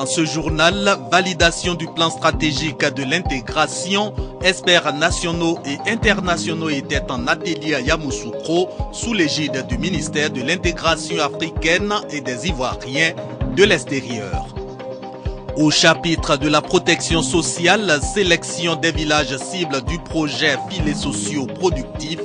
Dans ce journal, validation du plan stratégique de l'intégration, experts nationaux et internationaux étaient en atelier à Yamoussoukro sous l'égide du ministère de l'intégration africaine et des Ivoiriens de l'extérieur. Au chapitre de la protection sociale, sélection des villages cibles du projet filets sociaux productifs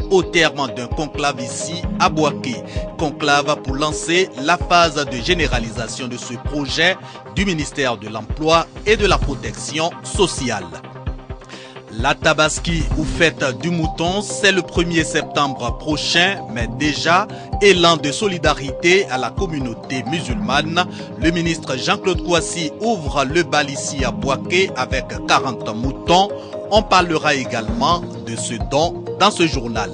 au terme d'un conclave ici à Bouaké. Conclave pour lancer la phase de généralisation de ce projet du ministère de l'Emploi et de la Protection sociale. La Tabaski ou fête du mouton, c'est le 1er septembre prochain, mais déjà, élan de solidarité à la communauté musulmane. Le ministre Jean-Claude Kouassi ouvre le bal ici à Bouaké avec 40 moutons. On parlera également de ce don dans ce journal.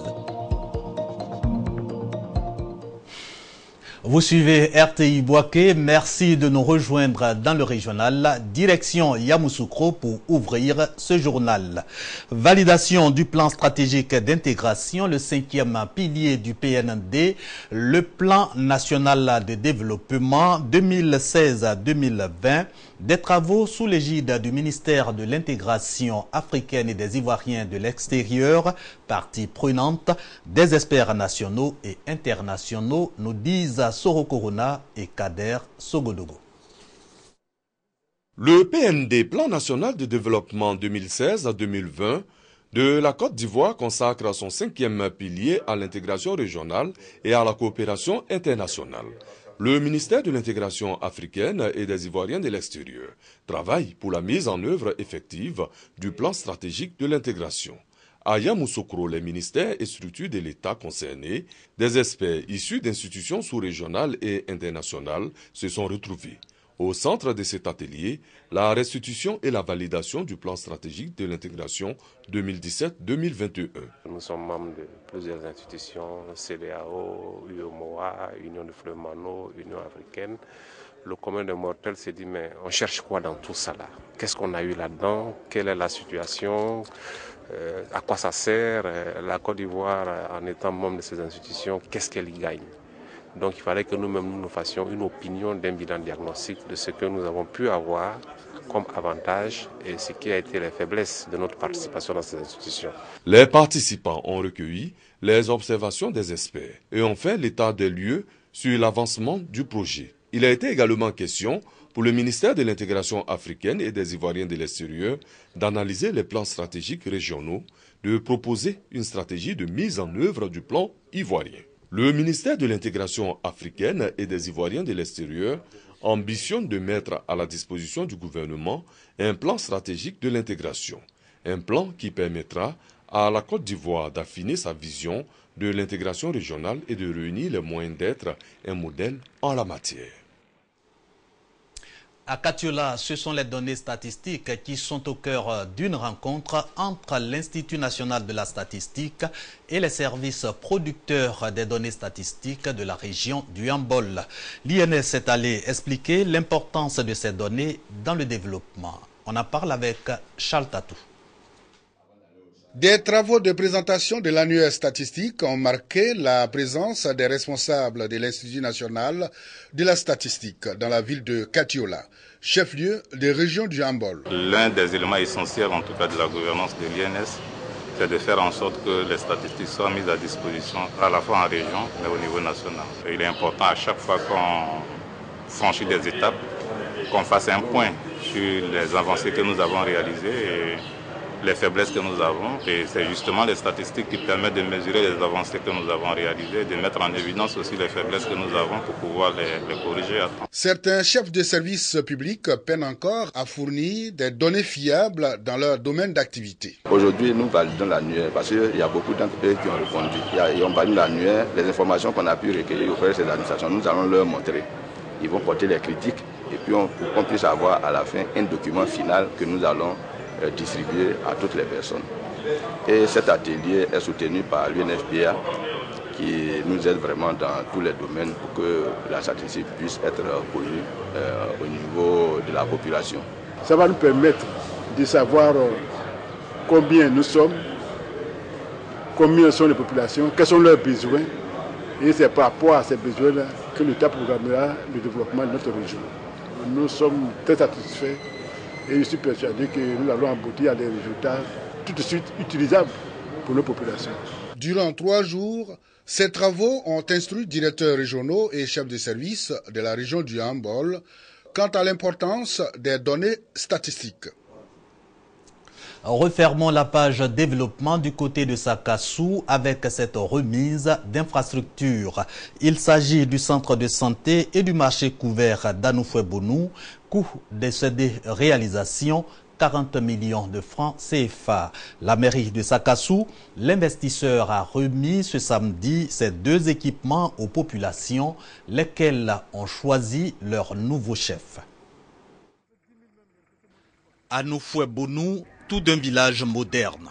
Vous suivez RTI Bouaké, merci de nous rejoindre dans le régional. Direction Yamoussoukro pour ouvrir ce journal. Validation du plan stratégique d'intégration, le 5e pilier du PND, le plan national de développement 2016-2020, des travaux sous l'égide du ministère de l'intégration africaine et des Ivoiriens de l'extérieur, parties prenantes, des experts nationaux et internationaux, nous disent Soro Corona et Kader Sogodogo. Le PND, Plan national de développement 2016-2020, de la Côte d'Ivoire consacre son 5e pilier à l'intégration régionale et à la coopération internationale. Le ministère de l'intégration africaine et des Ivoiriens de l'extérieur travaille pour la mise en œuvre effective du plan stratégique de l'intégration. À Yamoussoukro, les ministères et structures de l'État concernés, des experts issus d'institutions sous-régionales et internationales se sont retrouvés. Au centre de cet atelier, la restitution et la validation du plan stratégique de l'intégration 2017-2021. Nous sommes membres de plusieurs institutions, CEDEAO, UEMOA, Union de Flemano, Union africaine. Le commun des mortels s'est dit, mais on cherche quoi dans tout ça là? Qu'est-ce qu'on a eu là-dedans? Quelle est la situation? À quoi ça sert? La Côte d'Ivoire, en étant membre de ces institutions, qu'est-ce qu'elle y gagne? Donc il fallait que nous-mêmes nous fassions une opinion d'un bilan diagnostique de ce que nous avons pu avoir comme avantage et ce qui a été les faiblesses de notre participation dans ces institutions. Les participants ont recueilli les observations des experts et ont fait l'état des lieux sur l'avancement du projet. Il a été également question pour le ministère de l'intégration africaine et des Ivoiriens de l'extérieur d'analyser les plans stratégiques régionaux, de proposer une stratégie de mise en œuvre du plan ivoirien. Le ministère de l'intégration africaine et des Ivoiriens de l'extérieur ambitionne de mettre à la disposition du gouvernement un plan stratégique de l'intégration. Un plan qui permettra à la Côte d'Ivoire d'affiner sa vision de l'intégration régionale et de réunir les moyens d'être un modèle en la matière. À Katiola, ce sont les données statistiques qui sont au cœur d'une rencontre entre l'Institut national de la statistique et les services producteurs des données statistiques de la région du Yambol. L'INS est allé expliquer l'importance de ces données dans le développement. On en parle avec Charles Tatou. Des travaux de présentation de l'annuaire statistique ont marqué la présence des responsables de l'Institut national de la statistique dans la ville de Katiola, chef-lieu des régions du Yambol. L'un des éléments essentiels en tout cas de la gouvernance de l'INS, c'est de faire en sorte que les statistiques soient mises à disposition à la fois en région mais au niveau national. Et il est important à chaque fois qu'on franchit des étapes, qu'on fasse un point sur les avancées que nous avons réalisées et les faiblesses que nous avons, et c'est justement les statistiques qui permettent de mesurer les avancées que nous avons réalisées, de mettre en évidence aussi les faiblesses que nous avons pour pouvoir les corriger à temps. Certains chefs de services publics peinent encore à fournir des données fiables dans leur domaine d'activité. Aujourd'hui, nous validons l'annuaire parce qu'il y a beaucoup d'entreprises qui ont répondu. Ils ont validé l'annuaire, les informations qu'on a pu recueillir auprès de ces administrations, nous allons leur montrer. Ils vont porter les critiques et puis pour qu'on puisse avoir à la fin un document final que nous allons distribué à toutes les personnes. Et cet atelier est soutenu par l'UNFPA qui nous aide vraiment dans tous les domaines pour que la statistique puisse être connue au niveau de la population. Ça va nous permettre de savoir combien nous sommes, combien sont les populations, quels sont leurs besoins. Et c'est par rapport à ces besoins-là que l'État programmera le développement de notre région. nous sommes très satisfaits et je suis persuadé que nous allons aboutir à des résultats tout de suite utilisables pour nos populations. Durant 3 jours, ces travaux ont instruit directeurs régionaux et chefs de service de la région du Hambol quant à l'importance des données statistiques. Refermons la page développement du côté de Sakassou avec cette remise d'infrastructures. Il s'agit du centre de santé et du marché couvert d'Anoufoué-Bonou. Coût de cette réalisation, 40 millions de francs CFA. La mairie de Sakassou, l'investisseur a remis ce samedi ces 2 équipements aux populations, lesquelles ont choisi leur nouveau chef. Anoufoué-Bonou, tout d'un village moderne.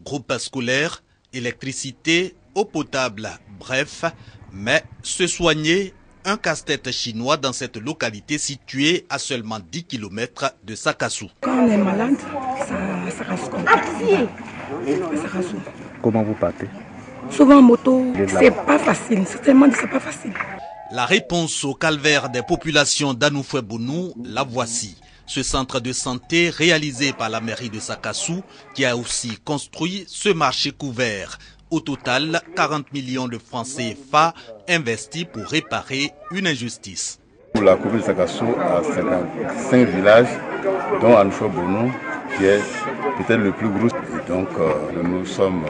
Groupe scolaire, électricité, eau potable, bref, mais se soigner, un casse-tête chinois dans cette localité située à seulement 10 km de Sakassou. Quand on est malade, ça reste compliqué. Comment vous partez? Souvent en moto, c'est pas facile, c'est tellement dit, c'est pas facile. La réponse au calvaire des populations d'Anoufoué-Bonou, la voici. Ce centre de santé réalisé par la mairie de Sakassou qui a aussi construit ce marché couvert. Au total, 40 millions de francs CFA investis pour réparer une injustice. La commune de Sakassou a 55 villages, dont Anoufoué-Bonou, qui est peut-être le plus gros. Et donc, nous sommes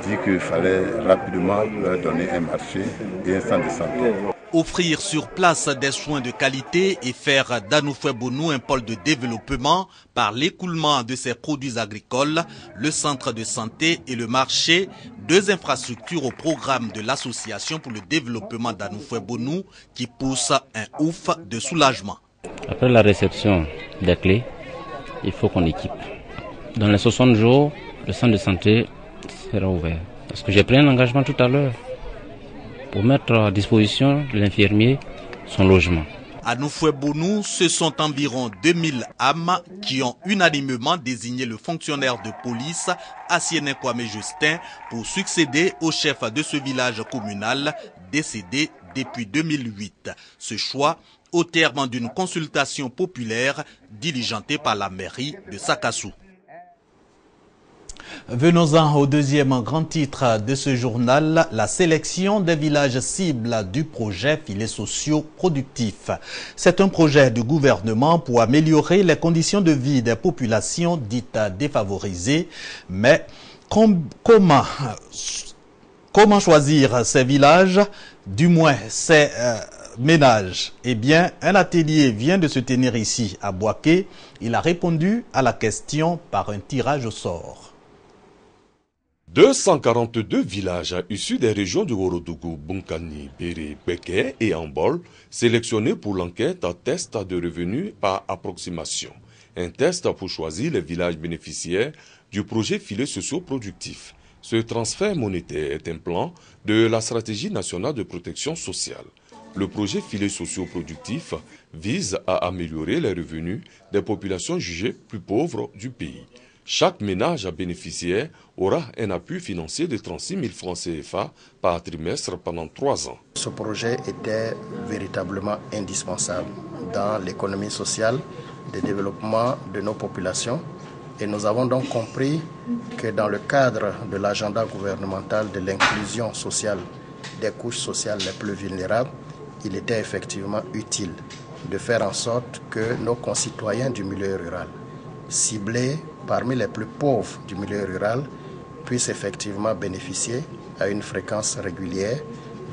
dit qu'il fallait rapidement leur donner un marché et un centre de santé. Offrir sur place des soins de qualité et faire d'Anoufoué-Bonou un pôle de développement par l'écoulement de ses produits agricoles, le centre de santé et le marché, 2 infrastructures au programme de l'association pour le développement d'Anoufoué-Bonou qui pousse un ouf de soulagement. Après la réception des clés, il faut qu'on équipe. Dans les 60 jours, le centre de santé sera ouvert. Parce que j'ai pris un engagement tout à l'heure pour mettre à disposition de l'infirmier son logement. À Anoufoué-Bonou, ce sont environ 2000 âmes qui ont unanimement désigné le fonctionnaire de police, Assiené Kwame Justin, pour succéder au chef de ce village communal décédé depuis 2008. Ce choix au terme d'une consultation populaire diligentée par la mairie de Sakassou. Venons-en au deuxième grand titre de ce journal, la sélection des villages cibles du projet filets sociaux productifs. C'est un projet du gouvernement pour améliorer les conditions de vie des populations dites défavorisées. Mais comment choisir ces villages, du moins ces ménages? Eh bien, un atelier vient de se tenir ici à Boaké. Il a répondu à la question par un tirage au sort. 242 villages issus des régions de Worodougou, Bunkani, Béré, Beke et Hambol, sélectionnés pour l'enquête test de revenus par approximation. Un test pour choisir les villages bénéficiaires du projet filets sociaux productifs. Ce transfert monétaire est un plan de la stratégie nationale de protection sociale. Le projet filets sociaux productifs vise à améliorer les revenus des populations jugées plus pauvres du pays. Chaque ménage bénéficiaire aura un appui financier de 36 000 francs CFA par trimestre pendant 3 ans. Ce projet était véritablement indispensable dans l'économie sociale, le développement de nos populations. Et nous avons donc compris que dans le cadre de l'agenda gouvernemental de l'inclusion sociale des couches sociales les plus vulnérables, il était effectivement utile de faire en sorte que nos concitoyens du milieu rural, ciblés parmi les plus pauvres du milieu rural, puissent effectivement bénéficier à une fréquence régulière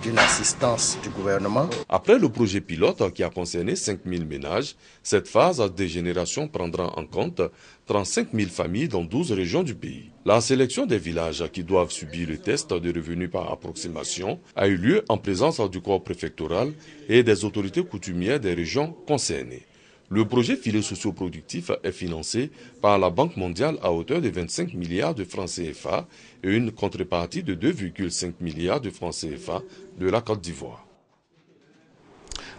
d'une assistance du gouvernement. Après le projet pilote qui a concerné 5 000 ménages, cette phase de génération prendra en compte 35 000 familles dans 12 régions du pays. La sélection des villages qui doivent subir le test de revenus par approximation a eu lieu en présence du corps préfectoral et des autorités coutumières des régions concernées. Le projet filets sociaux productifs est financé par la Banque mondiale à hauteur de 25 milliards de francs CFA et une contrepartie de 2,5 milliards de francs CFA de la Côte d'Ivoire.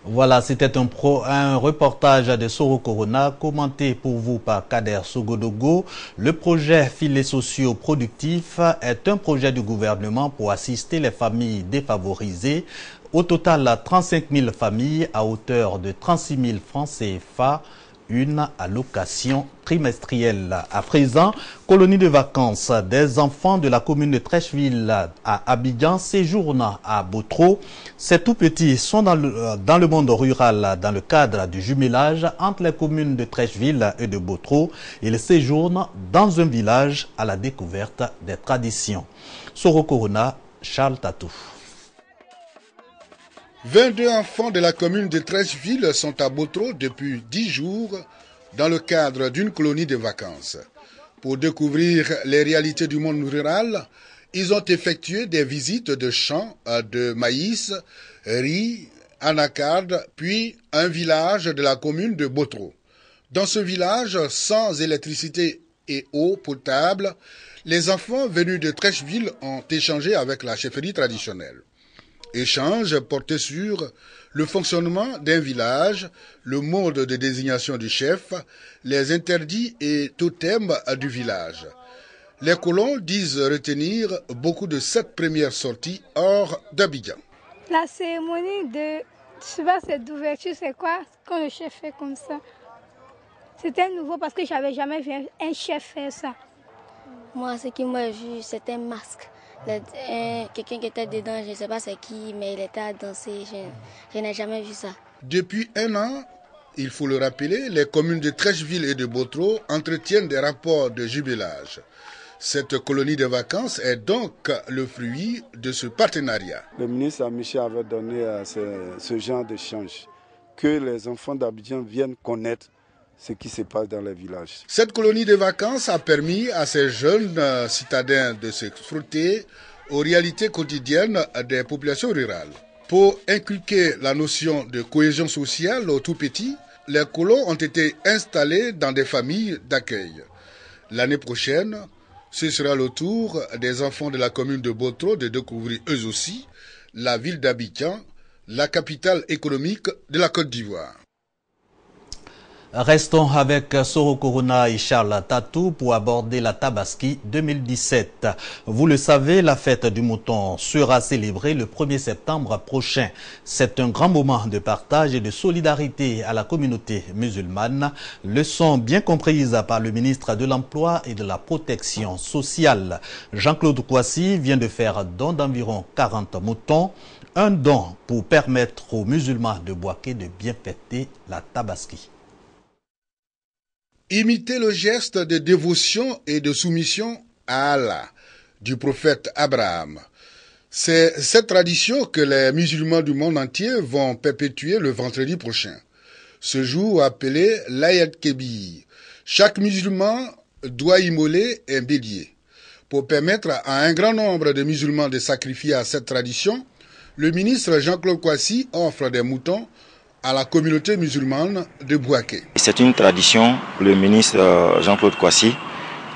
Voilà, c'était un reportage de Soro Corona commenté pour vous par Kader Sogodogo. Le projet filets sociaux productifs est un projet du gouvernement pour assister les familles défavorisées Au total, 35 000 familles à hauteur de 36 000 francs CFA, une allocation trimestrielle. À présent, colonie de vacances des enfants de la commune de Trècheville à Abidjan séjournent à Botro. Ces tout petits sont dans le monde rural dans le cadre du jumelage entre les communes de Trècheville et de Botro. Ils séjournent dans un village à la découverte des traditions. Soro Corona, Charles Tatou. 22 enfants de la commune de Trècheville sont à Botro depuis 10 jours dans le cadre d'une colonie de vacances. Pour découvrir les réalités du monde rural, ils ont effectué des visites de champs de maïs, riz, anacarde, puis un village de la commune de Botro. Dans ce village, sans électricité et eau potable, les enfants venus de Trècheville ont échangé avec la chefferie traditionnelle. Échange porté sur le fonctionnement d'un village, le mode de désignation du chef, les interdits et totems du village. Les colons disent retenir beaucoup de cette première sortie hors d'Abidjan. La cérémonie d'ouverture, c'est quoi quand le chef fait comme ça? C'était nouveau parce que j'avais jamais vu un chef faire ça. Moi, ce qui m'a vu, c'était un masque. Quelqu'un qui était dedans, je ne sais pas c'est qui, mais il était à danser. Je n'ai jamais vu ça. Depuis un an, il faut le rappeler, les communes de Trècheville et de Botro entretiennent des rapports de jumelage. Cette colonie de vacances est donc le fruit de ce partenariat. Le ministre Michel avait donné ce genre d'échange, que les enfants d'Abidjan viennent connaître ce qui se passe dans les villages. Cette colonie de vacances a permis à ces jeunes citadins de se frotter aux réalités quotidiennes des populations rurales. Pour inculquer la notion de cohésion sociale aux tout-petits, les colons ont été installés dans des familles d'accueil. L'année prochaine, ce sera le tour des enfants de la commune de Botro de découvrir eux aussi la ville d'Abidjan, la capitale économique de la Côte d'Ivoire. Restons avec Soro Corona et Charles Tatou pour aborder la Tabaski 2017. Vous le savez, la fête du mouton sera célébrée le 1er septembre prochain. C'est un grand moment de partage et de solidarité à la communauté musulmane, leçon bien comprise par le ministre de l'Emploi et de la Protection sociale. Jean-Claude Kouassi vient de faire don d'environ 40 moutons, un don pour permettre aux musulmans de Bouaké de bien fêter la Tabaski. Imiter le geste de dévotion et de soumission à Allah du prophète Abraham. C'est cette tradition que les musulmans du monde entier vont perpétuer le vendredi prochain. Ce jour appelé l'Ayat Kebir. Chaque musulman doit immoler un bélier. Pour permettre à un grand nombre de musulmans de sacrifier à cette tradition, le ministre Jean-Claude Kouassi offre des moutons à la communauté musulmane de Bouaké. C'est une tradition, le ministre Jean-Claude Kouassi,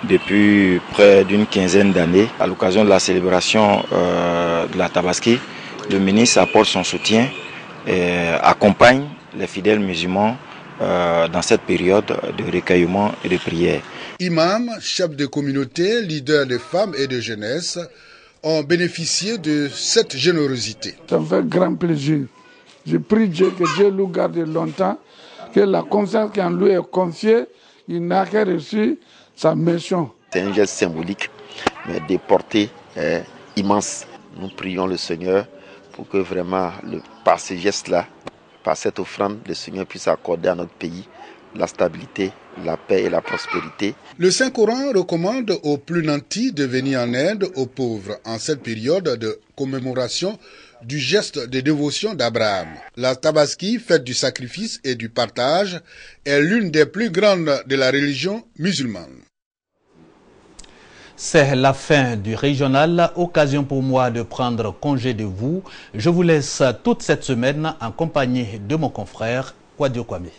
depuis près d'une quinzaine d'années, à l'occasion de la célébration de la Tabaski, le ministre apporte son soutien et accompagne les fidèles musulmans dans cette période de recueillement et de prière. Imams, chefs de communauté, leaders de femmes et de jeunesse ont bénéficié de cette générosité. Ça me fait grand plaisir. Je prie Dieu que Dieu nous garde longtemps, que la confiance qui en lui est confiée, il n'a qu'à reçu sa mission. C'est un geste symbolique, mais de portée immense. Nous prions le Seigneur pour que vraiment, par ce geste-là, par cette offrande, le Seigneur puisse accorder à notre pays la stabilité, la paix et la prospérité. Le Saint-Coran recommande aux plus nantis de venir en aide aux pauvres en cette période de commémoration du geste de dévotion d'Abraham. La Tabaski, fête du sacrifice et du partage, est l'une des plus grandes de la religion musulmane. C'est la fin du régional, occasion pour moi de prendre congé de vous. Je vous laisse toute cette semaine en compagnie de mon confrère Kwadio Kwame.